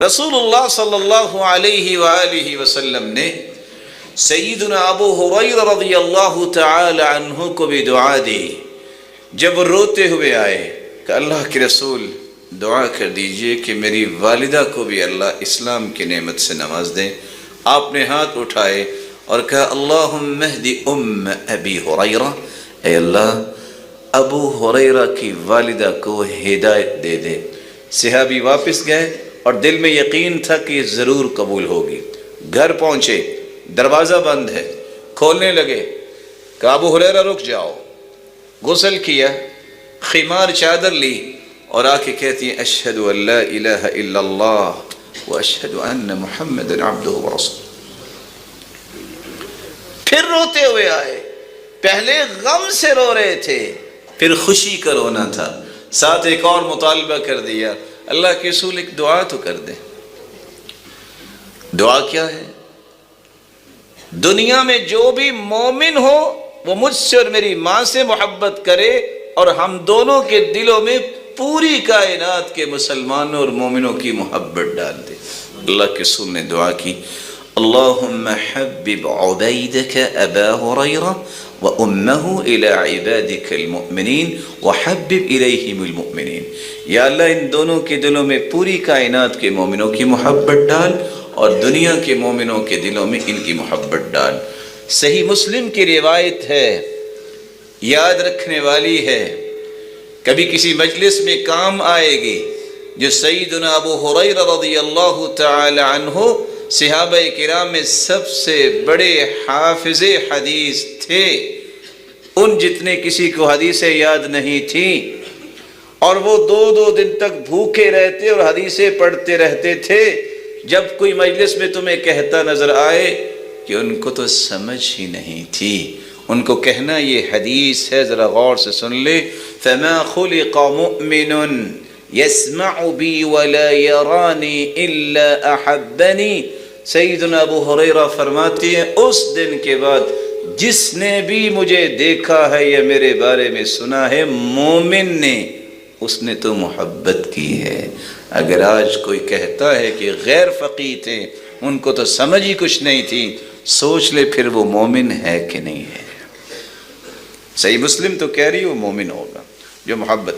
رسول اللہ صلی اللہ علیہ وآلہ وسلم نے سیدنا ابو ہریرہ رضی اللہ تعالی عنہ کو بھی دعا دی جب وہ روتے ہوئے آئے کہ اللہ کے رسول دعا کر دیجئے کہ میری والدہ کو بھی اللہ اسلام کی نعمت سے نواز دے۔ آپ نے ہاتھ اٹھائے اور کہا اللہم اہدی ام ابی ہریرہ، اے اللہ ابو ہریرہ کی والدہ کو ہدایت دے دے۔ صحابی واپس گئے اور دل میں یقین تھا کہ یہ ضرور قبول ہوگی۔ گھر پہنچے، دروازہ بند ہے، کھولنے لگے، کہا ابو ہریرہ رک جاؤ۔ غسل کیا، خمار چادر لی اور آ کے کہتی ہیں اشہد ان لا الہ الا اللہ واشہد ان محمد عبدہ ورسولہ۔ پھر روتے ہوئے آئے، پہلے غم سے رو رہے تھے، پھر خوشی کا رونا تھا۔ ساتھ ایک اور مطالبہ کر دیا، اللہ کے رسول ایک دعا تو کر دے۔ دعا کیا ہے؟ دنیا میں جو بھی مومن ہو وہ مجھ سے اور میری ماں سے محبت کرے اور ہم دونوں کے دلوں میں پوری کائنات کے مسلمانوں اور مومنوں کی محبت ڈال دے۔ اللہ کے رسول نے دعا کی اللہم حبب عبیدک ابا ہریرہ وامہ الی عبادک المؤمنین وحبب الیہم المؤمنین۔ یا اللہ ان دونوں کے دلوں میں پوری کائنات کے مومنوں کی محبت ڈال اور دنیا کے مومنوں کے دلوں میں ان کی محبت ڈال۔ صحیح مسلم کی روایت ہے، یاد رکھنے والی ہے، کبھی کسی مجلس میں کام آئے گی، جو سیدنا ابو ہریرہ رضی اللہ تعالی عنہ صحابہ کرام میں سب سے بڑے حافظ حدیث تھے۔ ان جتنے کسی کو حدیثیں یاد نہیں تھیں، اور وہ دو دن تک بھوکے رہتے اور حدیثیں پڑھتے رہتے تھے۔ جب کوئی مجلس میں تمہیں کہتا نظر آئے کہ ان کو تو سمجھ ہی نہیں تھی، ان کو کہنا یہ حدیث ہے، ذرا غور سے سن لے۔ فما خلق مؤمن يسمع بی ولا يرانی الا احبنی۔ سیدنا ابو ہریرہ فرماتے ہیں اس دن کے بعد جس نے بھی مجھے دیکھا ہے یا میرے بارے میں سنا ہے مومن نے، اس نے تو محبت کی ہے۔ اگر آج کوئی کہتا ہے کہ غیر فقیہ تھے، ان کو تو سمجھ ہی کچھ نہیں تھی، سوچ لے پھر وہ مومن ہے کہ نہیں ہے۔ صحیح مسلم تو کہہ رہی وہ مومن ہوگا جو محبت